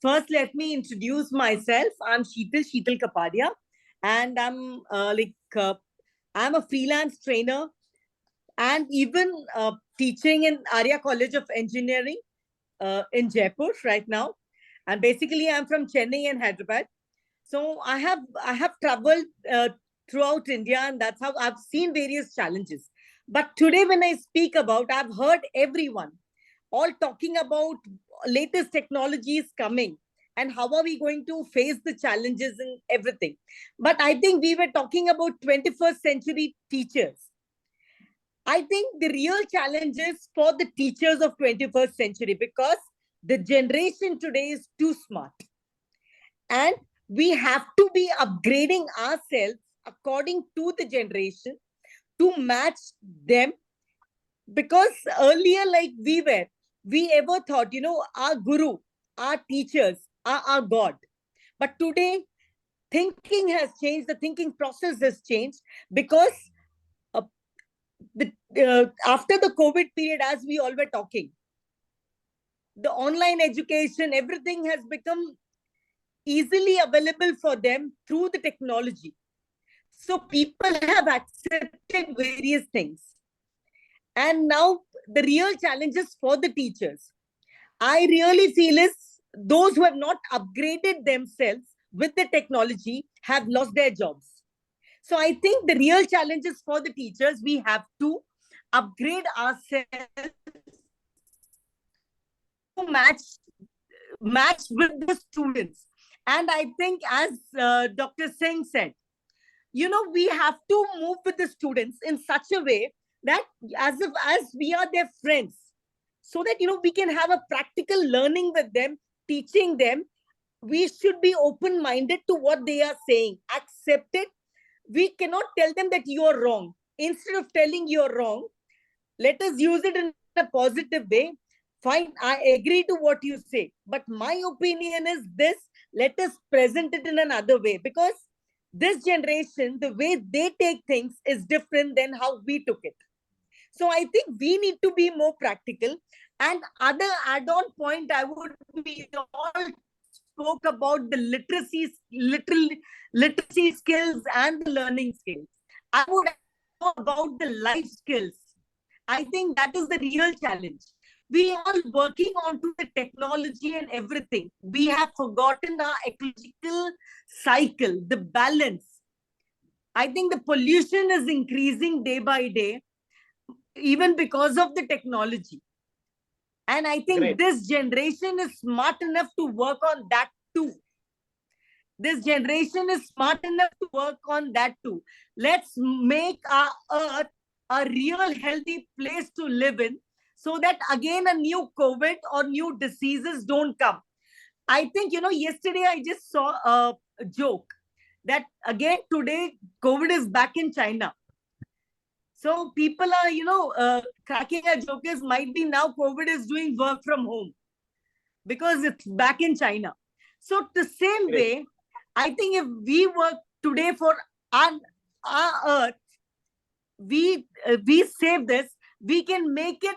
First, let me introduce myself. I'm Sheetal Kapadia, and I'm I'm a freelance trainer, and even teaching in Arya College of Engineering in Jaipur right now. And basically, I'm from Chennai and Hyderabad. So I have traveled throughout India, and that's how I've seen various challenges. But today, when I speak about, I've heard everyone all talking about latest technologies coming and how are we going to face the challenges and everything. But I think we were talking about 21st century teachers. I think the real challenge is for the teachers of 21st century, because the generation today is too smart. And we have to be upgrading ourselves according to the generation to match them. Because earlier, like we ever thought, our guru, our teachers are our God. But today, thinking has changed, the thinking process has changed, because after the COVID period, as we all were talking, the online education, everything has become easily available for them through the technology. So people have accepted various things. And now the real challenges for the teachers, I really feel is those who have not upgraded themselves with the technology have lost their jobs. So I think the real challenges for the teachers, we have to upgrade ourselves to match with the students. And I think, as Dr. Singh said, we have to move with the students in such a way that as we are their friends, so that we can have a practical learning with them, teaching them. We should be open-minded to what they are saying, accept it. We cannot tell them that you are wrong. Instead of telling you're wrong, let us use it in a positive way. Fine, I agree to what you say, but my opinion is this. Let us present it in another way, because this generation, the way they take things is different than how we took it. So I think we need to be more practical. And other add-on point, we all spoke about the literacy skills and the learning skills. I would know about the life skills. I think that is the real challenge. We are working onto the technology and everything. We have forgotten our ecological cycle, the balance. I think the pollution is increasing day by day, even because of the technology. And I think Great. this generation is smart enough to work on that too. This generation is smart enough to work on that too. Let's make our earth a real healthy place to live in, so that again a new COVID or new diseases don't come. I think, yesterday I just saw a joke that again today COVID is back in China. So people are, cracking a joke is might be now COVID is doing work from home because it's back in China. So the same way, I think if we work today for our earth, we save this, we can make it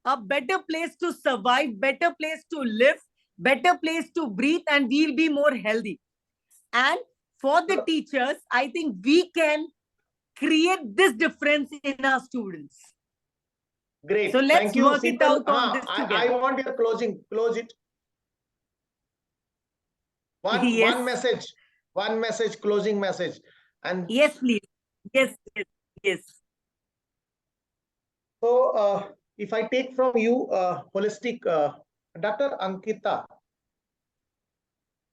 a better place to survive, better place to live, better place to breathe, and we'll be more healthy. And for the teachers, I think we can create this difference in our students. Great. So let's Thank you, work it Seetal. out on this I together. want your close it. Yes. One message, closing message. And Yes, please. Yes. so if I take from you holistic, Dr. Ankita,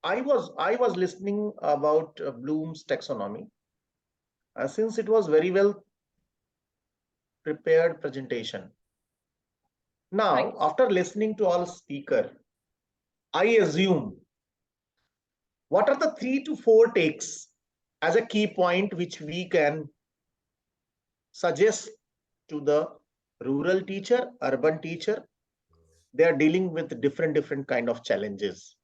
I was listening about Bloom's taxonomy. Since it was very well prepared presentation. Now, Right. after listening to all speaker, I assume what are the 3 to 4 takes as a key point which we can suggest to the rural teacher, urban teacher. They are dealing with different kind of challenges.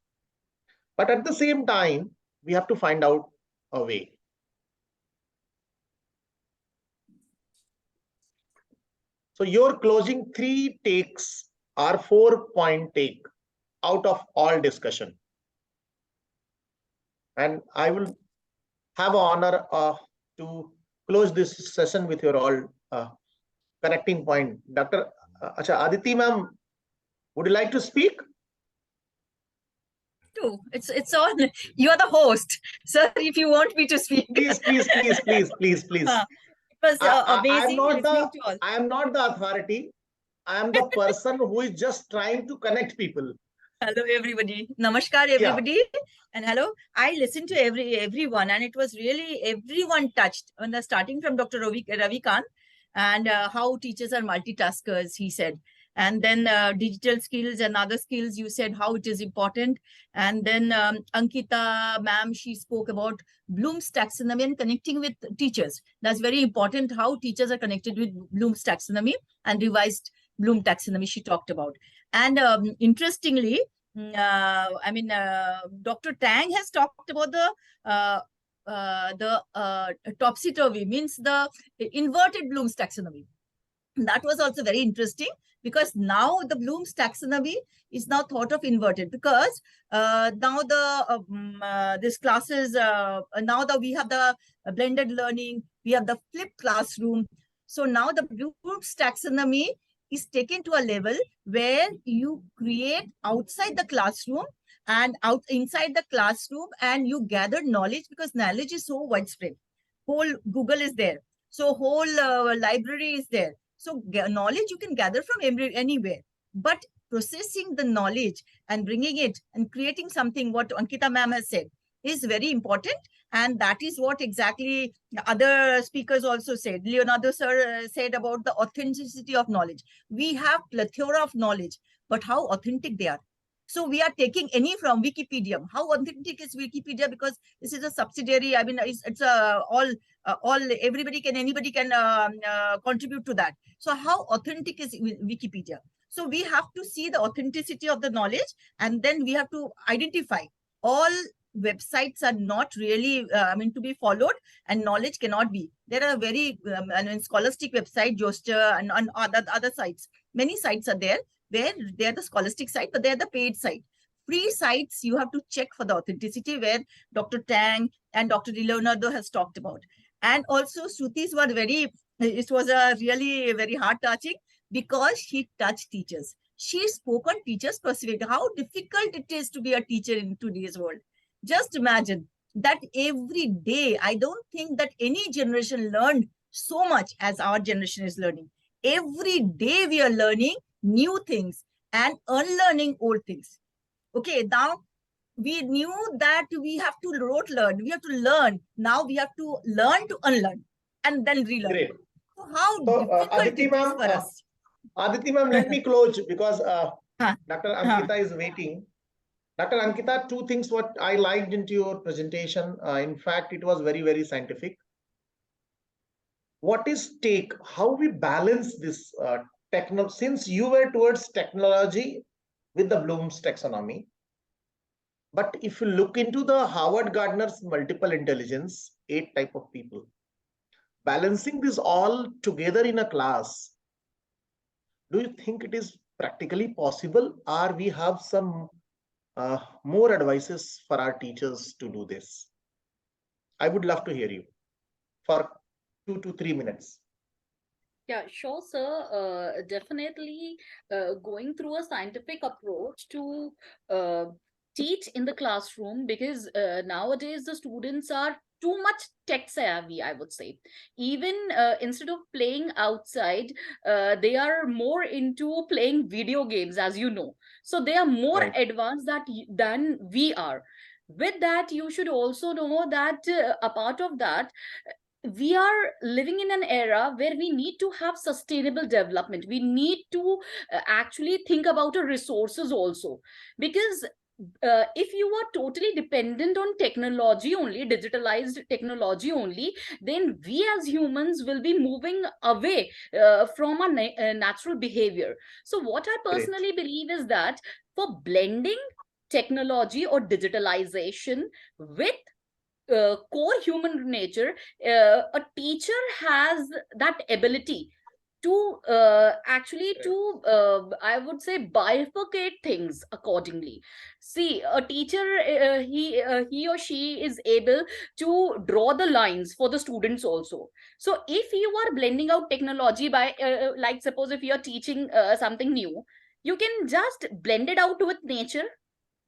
But at the same time, we have to find out a way. So your closing 3 takes or 4-point take out of all discussion. And I will have honor to close this session with your all connecting point. Dr. Aditi ma'am, would you like to speak? It's on. You are the host, sir. If you want me to speak, Please. It was amazing listening to all. I am not the authority. I am the person who is just trying to connect people. Hello, everybody. Namaskar, everybody. And hello. I listened to everyone, and it was really everyone touched. Starting from Dr. Ravi Kant, and how teachers are multitaskers, he said. And then digital skills and other skills, you said how it is important. And then Ankita ma'am, she spoke about Bloom's taxonomy and connecting with teachers. That's very important, how teachers are connected with Bloom's taxonomy and revised Bloom taxonomy she talked about. And interestingly, Dr. Tang has talked about the topsy-turvy, means the inverted Bloom's taxonomy. That was also very interesting, because now the Bloom's taxonomy is now thought of inverted, because now this classes, now that we have the blended learning, we have the flipped classroom. So now the Bloom's taxonomy is taken to a level where you create outside the classroom and out inside the classroom, and you gather knowledge, because knowledge is so widespread. Whole Google is there, so whole library is there. So knowledge you can gather from anywhere, but processing the knowledge and bringing it and creating something, what Ankita ma'am has said, is very important. And that is what exactly other speakers also said. Leonardo sir said about the authenticity of knowledge. We have plethora of knowledge, but how authentic they are. So we are taking any from Wikipedia. How authentic is Wikipedia? Because this is a subsidiary. I mean, it's anybody can contribute to that. So how authentic is Wikipedia? So we have to see the authenticity of the knowledge, and then we have to identify all websites are not really to be followed, and knowledge cannot be. There are very scholastic website, Joster, and on other sites. Many sites are there where they are the scholastic site, but they are the paid site. Free sites you have to check for the authenticity, where Dr. Tang and Dr. Leonardo has talked about. And also Shruti's were it was a really very heart touching, because she touched teachers. She spoke on teachers' perspective, how difficult it is to be a teacher in today's world. Just imagine that every day. I don't think that any generation learned so much as our generation is learning. Every day we are learning new things and unlearning old things. Okay, now we knew that we have to rote learn. We have to learn. Now we have to learn to unlearn and then relearn. Great. So how difficult Aditi it is ma'am, for us. Aditi ma'am, let me close, because Huh. Dr. Ankita is waiting. Dr. Ankita, two things what I liked into your presentation. In fact, it was very, very scientific. What is take? How we balance this since you were towards technology with the Bloom's taxonomy. But if you look into the Howard Gardner's multiple intelligence, 8 type of people, balancing this all together in a class, do you think it is practically possible, or we have some more advices for our teachers to do this? I would love to hear you for 2 to 3 minutes. Yeah, sure, sir. Definitely going through a scientific approach to teach in the classroom, because nowadays the students are too much tech savvy, I would say. Even instead of playing outside, they are more into playing video games, as you know. So they are more Right. advanced than we are. With that, you should also know that a part of that, we are living in an era where we need to have sustainable development. We need to actually think about our resources also, because if you are totally dependent on technology only, digitalized technology only, then we as humans will be moving away from our natural behavior. So what I personally believe is that for blending technology or digitalization with core human nature, a teacher has that ability to I would say, bifurcate things accordingly. See, a teacher, he or she is able to draw the lines for the students also. So if you are blending out technology by like suppose if you are teaching something new, you can just blend it out with nature.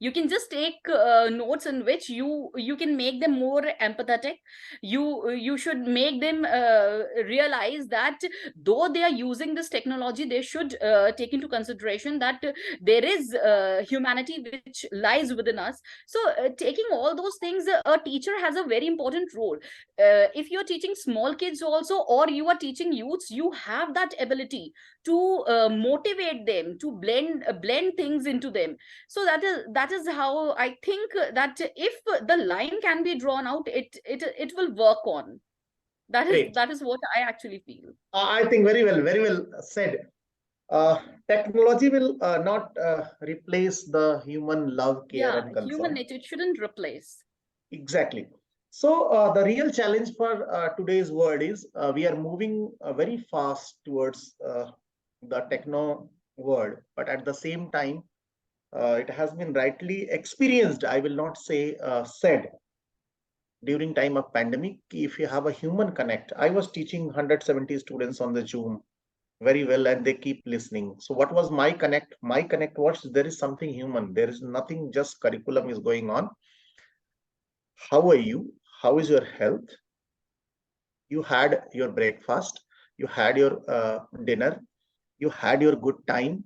You can just take notes in which you can make them more empathetic. You should make them realize that though they are using this technology, they should take into consideration that there is humanity which lies within us. So taking all those things, a teacher has a very important role. If you're teaching small kids also, or you are teaching youths, you have that ability to motivate them, to blend things into them. So that is how I think that if the line can be drawn out, it will work on. Great. That is what I actually feel. I think very well said. Technology will not replace the human love, care, and concern. Human nature, it shouldn't replace. Exactly. So the real challenge for today's world is we are moving very fast towards the techno world, but at the same time, it has been rightly experienced, I will not say said, during time of pandemic. If you have a human connect, I was teaching 170 students on the Zoom, very well and they keep listening. So what was my connect? My connect was there is something human. There is nothing just curriculum is going on. How are you? How is your health? You had your breakfast, you had your dinner, you had your good time.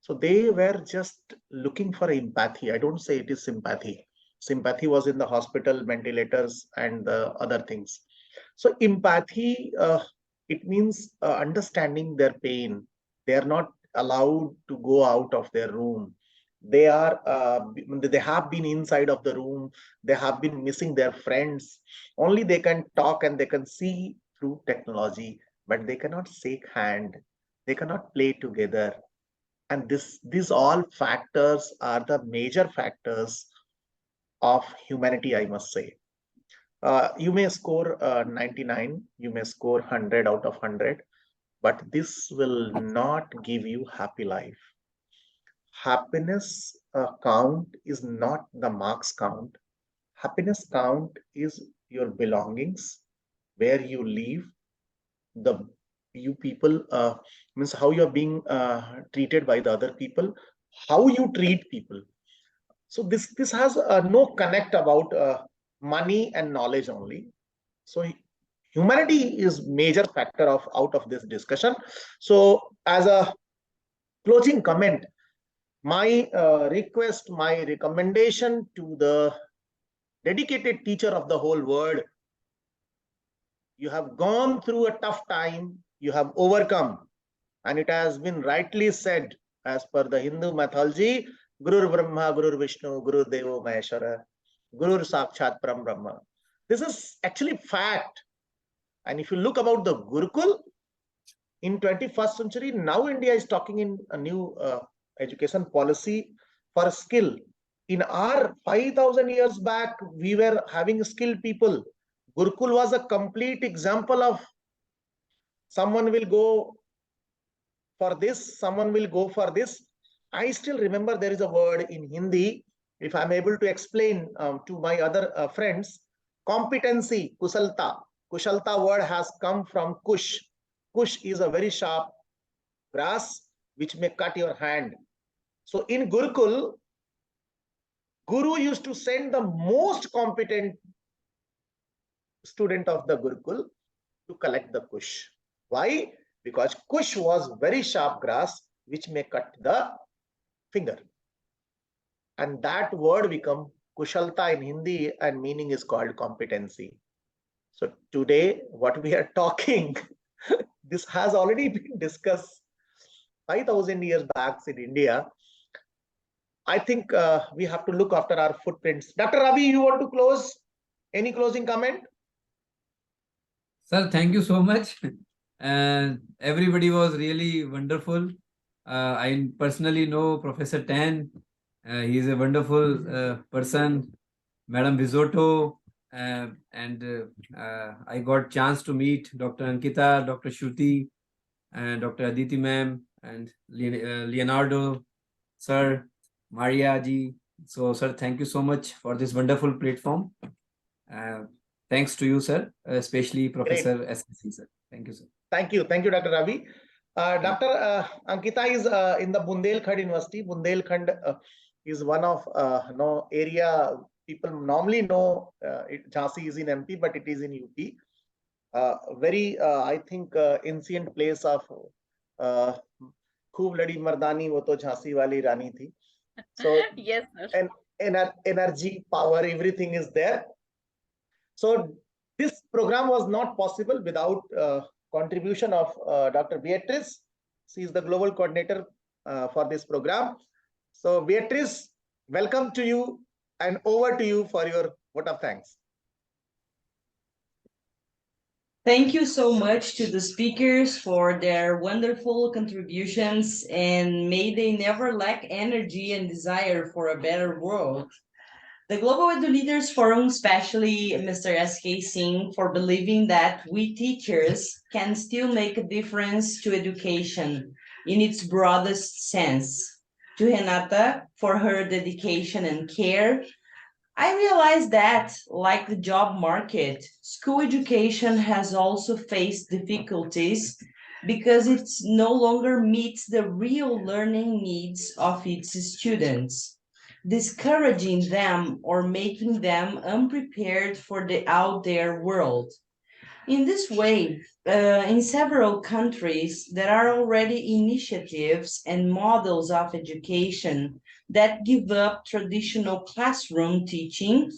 So they were just looking for empathy. I don't say it is sympathy. Sympathy was in the hospital, ventilators, and the other things. So empathy, it means understanding their pain. They are not allowed to go out of their room. They are they have been inside of the room. They have been missing their friends. Only they can talk and they can see through technology, but they cannot shake hand. They cannot play together. And these all factors are the major factors of humanity, I must say. You may score 99, you may score 100 out of 100, but this will not give you happy life. Happiness count is not the marks count. Happiness count is your belongings, where you live, the you people means how you're being treated by the other people, how you treat people. So this has no connect about money and knowledge only. So humanity is major factor of out of this discussion. So as a closing comment, my request, my recommendation to the dedicated teacher of the whole world: you have gone through a tough time, you have overcome, and it has been rightly said as per the Hindu mythology, Guru Brahma, Guru Vishnu, Guru Devo Maheshwara, Guru Sakshat Param Brahma. This is actually fact. And if you look about the Gurukul in 21st century, now India is talking in a new education policy for skill. In our 5,000 years back, we were having skilled people. Gurukul was a complete example of someone will go for this, someone will go for this. I still remember there is a word in Hindi, if I'm able to explain to my other friends, competency, kushalta. Kushalta word has come from kush. Kush is a very sharp grass which may cut your hand. So in Gurukul, Guru used to send the most competent student of the Gurukul to collect the kush. Why? Because kush was very sharp grass which may cut the finger. And that word become kushalta in Hindi and meaning is called competency. So today what we are talking, this has already been discussed 5,000 years back in India. I think we have to look after our footprints. Dr. Ravi, you want to close? Any closing comment? Sir, thank you so much. Everybody was really wonderful. I personally know Professor Tan. He is a wonderful person. Madam Risotto, and I got chance to meet Dr. Ankita, Dr. Shruti, and Dr. Aditi ma'am, and Leonardo, sir, Maria ji. So, sir, thank you so much for this wonderful platform. Thanks to you, sir, especially Professor SSC, sir. Thank you, sir. Thank you, Dr. Ravi. Dr. Ankita is in the Bundelkhand University. Bundelkhand is one of area people normally know. Jhansi is in MP, but it is in UP. Very, I think, ancient place of Khoob Ladi Mardani, wo to Jhansi wali Rani thi. So yes, sir. And energy, power, everything is there. So this program was not possible without contribution of Dr. Beatrice. She is the global coordinator for this program. So Beatrice, welcome to you and over to you for your vote of thanks. Thank you so much to the speakers for their wonderful contributions, and may they never lack energy and desire for a better world. The Global Edu Leaders Forum, especially Mr. S.K. Singh, for believing that we teachers can still make a difference to education in its broadest sense. To Renata for her dedication and care. I realized that, like the job market, school education has also faced difficulties because it no longer meets the real learning needs of its students, discouraging them or making them unprepared for the out there world. In this way, in several countries, there are already initiatives and models of education that give up traditional classroom teaching,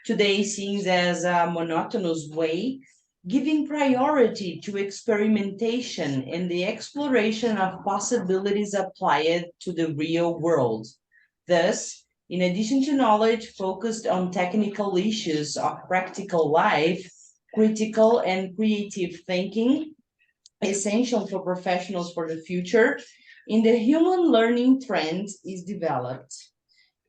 today seen as a monotonous way, giving priority to experimentation and the exploration of possibilities applied to the real world. Thus, in addition to knowledge focused on technical issues of practical life, critical and creative thinking, essential for professionals for the future, in the human learning trend is developed.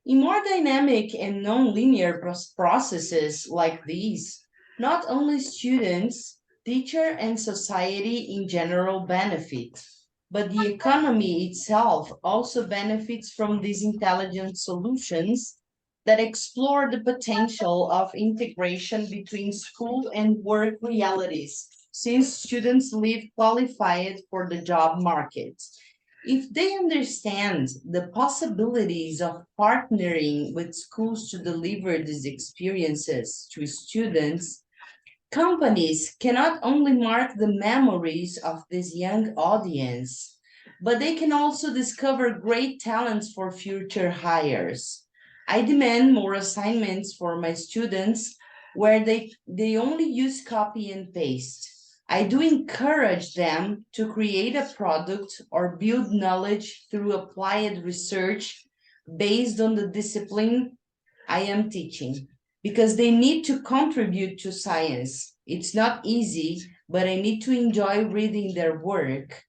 In more dynamic and non-linear processes like these, not only students, teacher, and society in general benefit, but the economy itself also benefits from these intelligent solutions that explore the potential of integration between school and work realities, since students leave qualified for the job market. If they understand the possibilities of partnering with schools to deliver these experiences to students, companies can not only mark the memories of this young audience, but they can also discover great talents for future hires. I demand more assignments for my students where they only use copy and paste. I do encourage them to create a product or build knowledge through applied research based on the discipline I am teaching, because they need to contribute to science. It's not easy, but I need to enjoy reading their work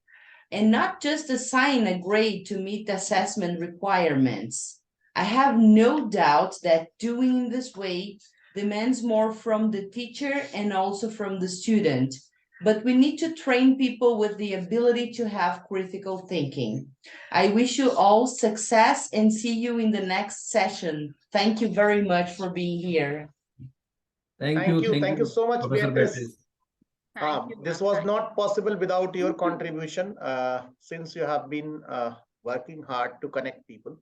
and not just assign a grade to meet assessment requirements. I have no doubt that doing this way demands more from the teacher and also from the student, but we need to train people with the ability to have critical thinking. I wish you all success and see you in the next session. Thank you very much for being here. Thank you. Thank you so much, Professor Beatrice. Beatrice. This was not possible without your contribution, since you have been working hard to connect people.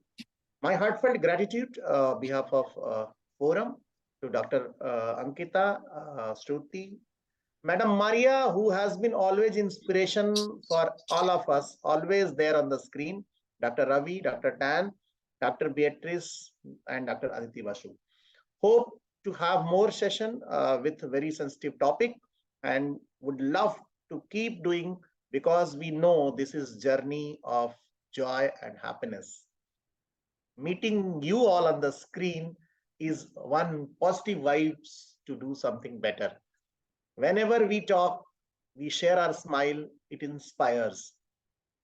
My heartfelt gratitude behalf of Forum to Dr. Ankita, Shruti, Madam Maria, who has been always inspiration for all of us, always there on the screen, Dr. Ravi, Dr. Dan, Dr. Beatrice, and Dr. Aditi Basu. Hope to have more session with very sensitive topic, and would love to keep doing, because we know this is journey of joy and happiness. Meeting you all on the screen is one positive vibes to do something better. Whenever we talk, we share our smile, it inspires.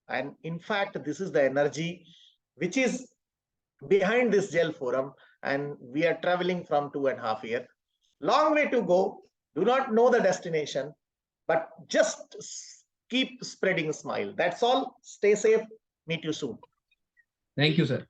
And in fact, this is the energy which is behind this GEL Forum, and we are traveling from 2.5 years. Long way to go, do not know the destination, but just keep spreading smile. That's all. Stay safe. Meet you soon. Thank you, sir.